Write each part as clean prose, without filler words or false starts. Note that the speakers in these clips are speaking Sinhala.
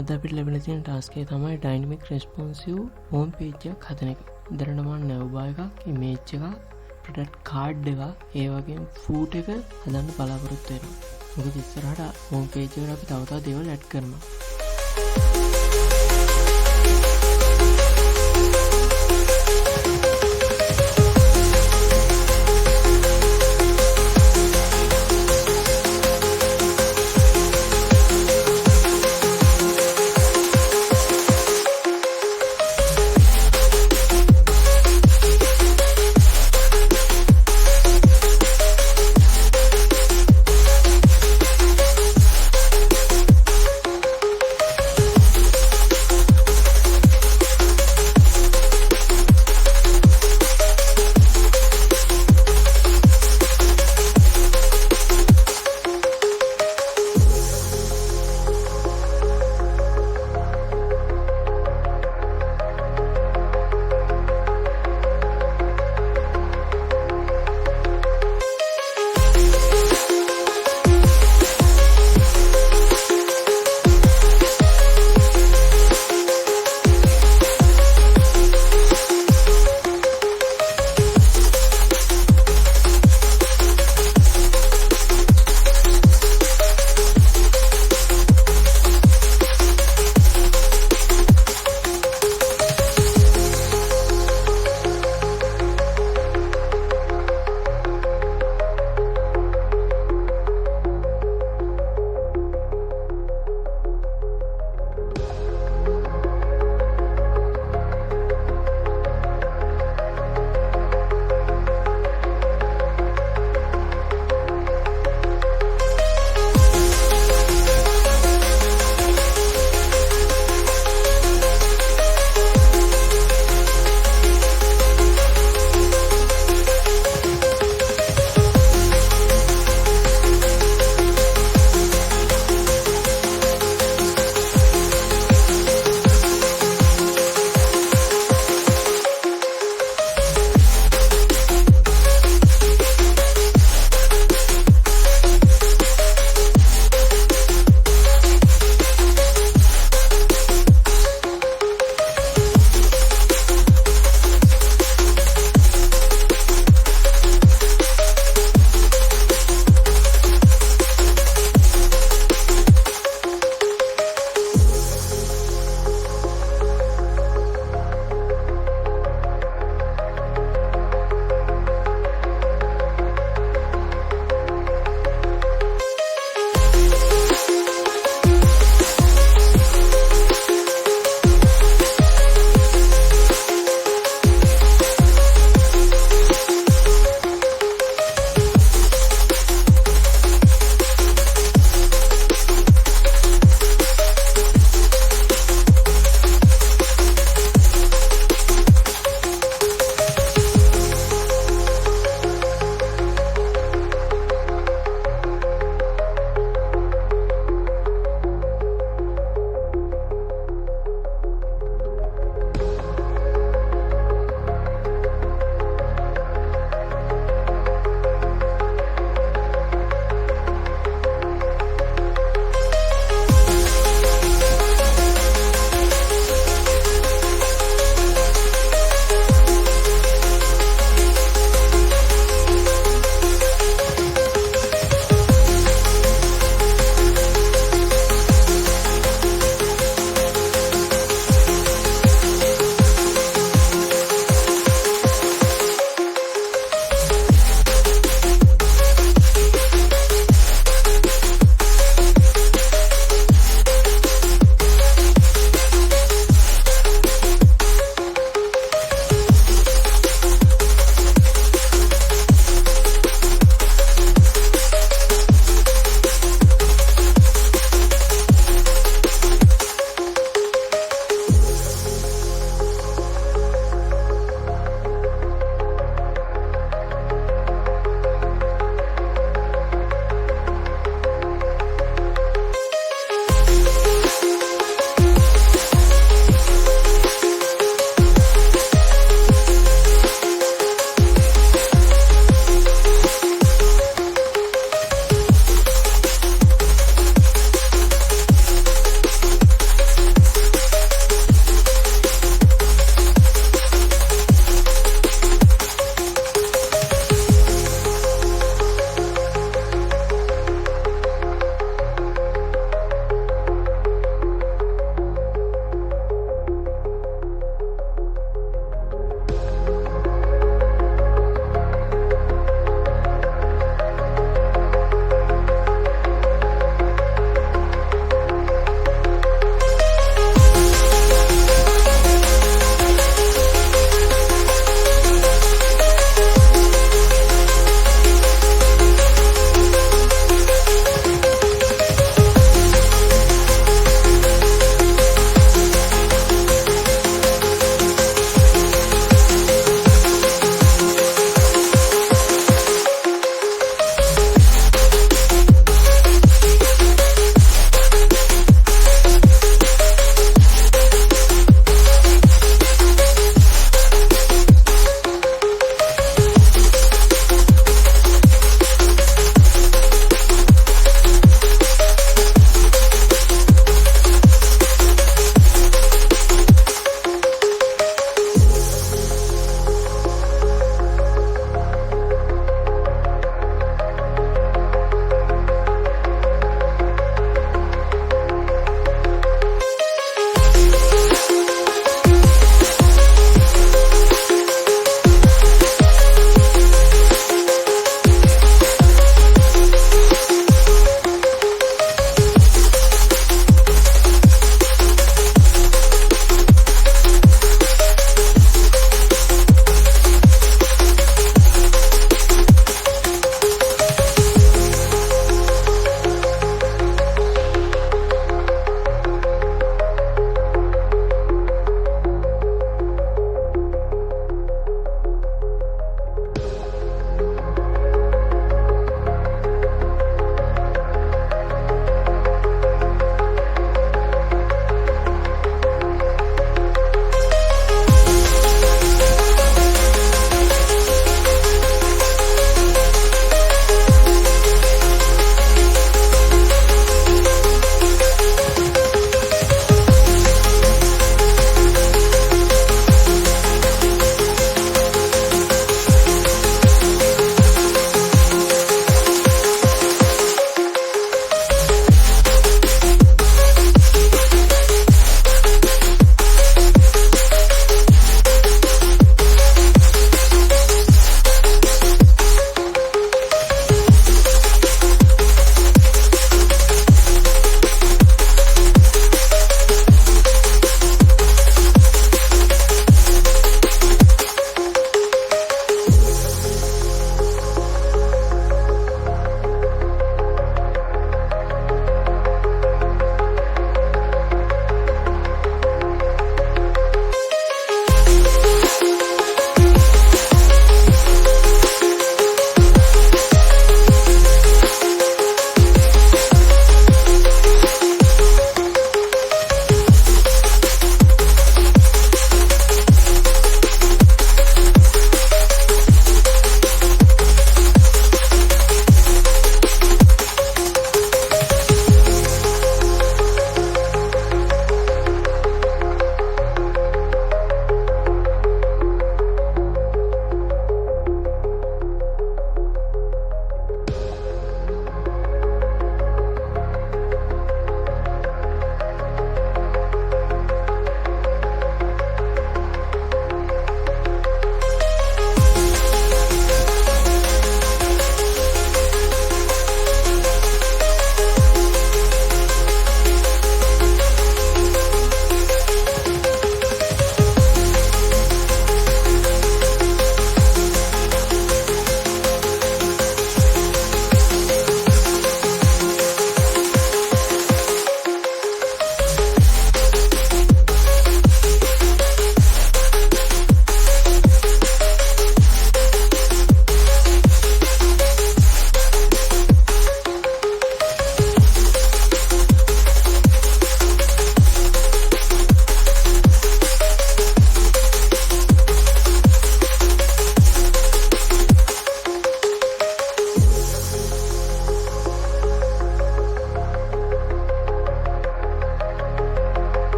අද අපිට ලැබිලා තියෙන ටාස්ක් එක තමයි ඩයිනමික් රෙස්පොන්සිව් හෝම් පේජ් එකක් හදන එක. දැනට මම නැව්බා එකක්, ඉමේජ් එකක්, ප්‍රොඩක්ට් කාඩ් එකක්, ඒ වගේම ෆූට් එක හදන්න බලාපොරොත්තු වෙනවා. මොකද ඉස්සරහට හෝම් පේජ් එකට අපි තව තවත් දේවල් ඇඩ් කරනවා.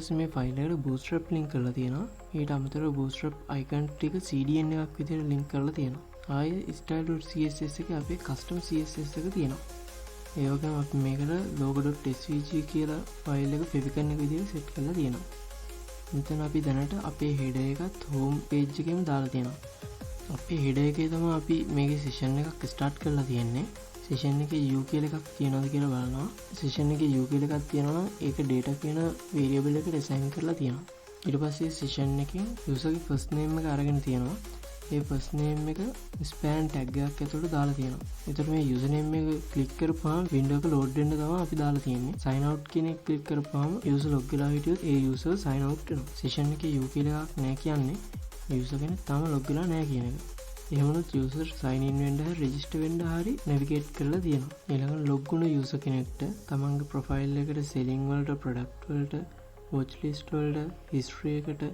පස්සේ මේ ෆයිල් එකට bootstrap link කරලා තියෙනවා. ඊට අමතරව bootstrap icon ටික CDN එකක් විදිහට link කරලා තියෙනවා. ආයේ style.css එකේ අපේ custom css එක තියෙනවා. ඒ වගේම අපි මේකට logo.svg කියලා ෆයිල් එක favicon එක විදිහට set කරලා තියෙනවා. මෙතන අපි දැනට අපේ header එකත් home page එකේම දාලා තියෙනවා. අපේ header එකේ තමයි අපි මේකේ session එකක් start කරලා තියෙන්නේ. session එකේ u කියලා එකක් තියෙනවද කියලා බලනවා. session එකේ u කියලා එකක් තියෙනවා නම් ඒක data කියන variable එකට assign කරලා තියෙනවා. ඊට පස්සේ session එකෙන් user ගේ first name එක අරගෙන තියෙනවා. ඒ first name එක span tag එකක් ඇතුළට දාලා තියෙනවා. ඒතර මේ user name එක click කරපුවාම window එක load වෙන්න තමයි අපි දාලා තියෙන්නේ. sign out කියන එක click කරපුවාම user log වෙලා හිටියොත් ඒ user sign out වෙනවා. session එකේ u කියලා එකක් නැහැ කියන්නේ user කෙනෙක් තාම log වෙලා නැහැ කියන එක. එහෙමනොත් user sign in වෙන්න හරි register වෙන්න හරි navigate කරලා තියෙනවා. ඊළඟට log වුණ user කෙනෙක්ට තමන්ගේ profile එකට selling වලට product වලට watch list වලට history එකට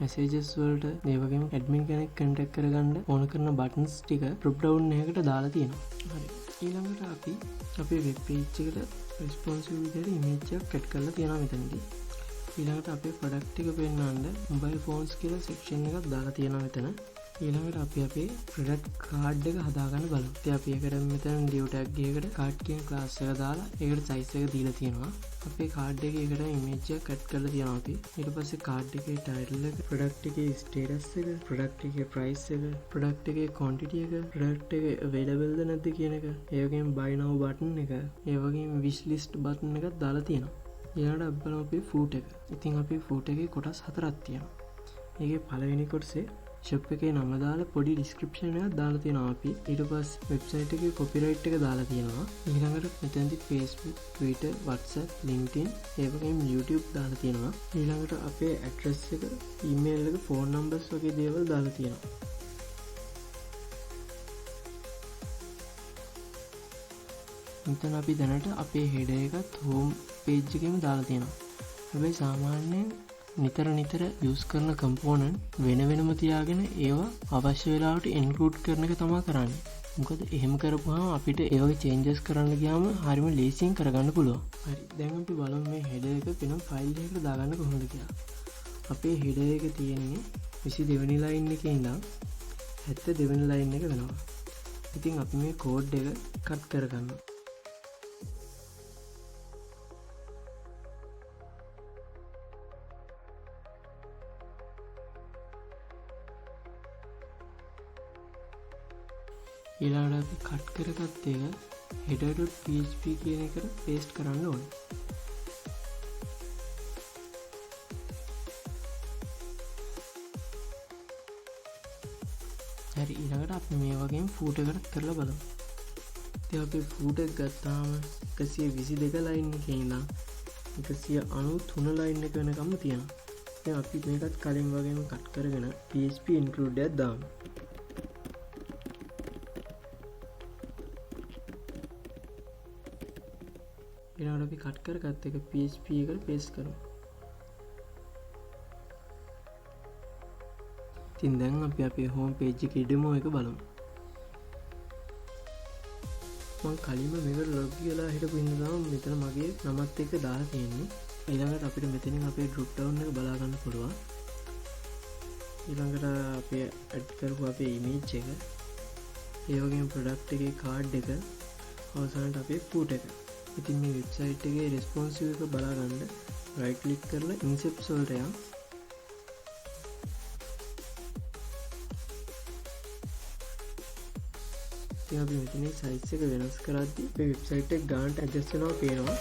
messages වලට ඒ වගේම admin කෙනෙක් contact කරගන්න ඕන කරන buttons ටික drop down එකකට දාලා තියෙනවා. හරි. ඊළඟට අපි අපේ web page එකට responsive විදිහට image එකක් add කරලා තියෙනවා මෙතනදී. ඊළඟට අපේ product ටික පෙන්වන්න mobile phones කියලා section එකක් දාලා තියෙනවා මෙතන. ඊළඟට අපි අපේ product card එක හදාගන්න බලමු. ඉතින් අපි ඒකට මෙතන div tag එකකට card කියන class එක දාලා ඒකට size එක දීලා තියෙනවා. අපේ card එකේ ඒකට image එකක් add කරලා තියෙනවා අපි. ඊට පස්සේ card එකේ title එක, product එකේ status එක, product එකේ price එක, product එකේ quantity එක, product එක available ද නැද්ද කියන එක, ඒ වගේම buy now button එක, ඒ වගේම wish list button එකක් දාලා තියෙනවා. ඊළඟට අපි බලමු අපේ foot එක. ඉතින් අපේ foot එකේ කොටස් හතරක් තියෙනවා. ඒකේ පළවෙනි කොටසේ shop එකේ නම දාලා පොඩි description එකක් දාලා තියෙනවා අපි. ඊට පස්සේ website එකේ copyright එක දාලා තියෙනවා. ඊළඟට මෙතනදි Facebook, Twitter, WhatsApp, LinkedIn, ඒ වගේම YouTube දාලා තියෙනවා. ඊළඟට අපේ address එක, email එක, phone numbers වගේ දේවල් දාලා තියෙනවා. මෙතන අපි දැනට අපේ header එකත් home page එකේම දාලා තියෙනවා. හැබැයි සාමාන්‍යයෙන් නිතර use කරන component වෙන වෙනම තියාගෙන ඒවා අවශ්‍ය වෙලාවට include කරන එක තමයි කරන්නේ. මොකද එහෙම කරපුවාම අපිට ඒ වගේ changes කරන්න ගියාම හරිම ලේසියෙන් කරගන්න පුළුවන්. හරි. දැන් අපි බලමු මේ header එක වෙනම file එකකට දාගන්න කොහොමද කියලා. අපේ header එක තියෙන්නේ 22 වෙනි line එකේ ඉඳන් 72 වෙනි line එක වෙනවා. ඉතින් අපි මේ code එක cut කරගන්නවා. ඊළඟට අපි කට් කරගත්ත එක header.php කියන එකට paste කරන්න ඕනේ. හරි. ඊළඟට අපි මේ වගේම footer එකකට කරලා බලමු. ඉතින් අපි footer එක ගත්තාම 122 line එකේ ඉඳන් 193 line එක වෙනකම්ම තියෙනවා. ඉතින් අපි මේකත් කලින් වගේම කට් කරගෙන php include එකක් දාමු. ඊළඟට අපි කට් කරගත්ත එක PHP එකට paste කරමු. ඉතින් දැන් අපි අපේ home page එකේ demo එක බලමු. මම කලින්ම මේකට log වෙලා හිටපු ඉඳලා මෙතන මගේ නමත් එක්ක දාලා තියෙන්නේ. ඊළඟට අපිට මෙතනින් අපේ drop down එක බලා ගන්න පුළුවන්. ඊළඟට අපි add කරපු අපේ image එක, ඒ වගේම product එකේ card එක, අවසානට අපේ footer එක. ඉතින් මේ වෙබ්සයිට් එකේ responsive එක බලා ගන්න right click කරලා insets වලට යන්න. ඉතින් අපි මෙතන size එක වෙනස් කරද්දී මේ වෙබ්සයිට් එක ගානට adjust වෙනවා පේනවා.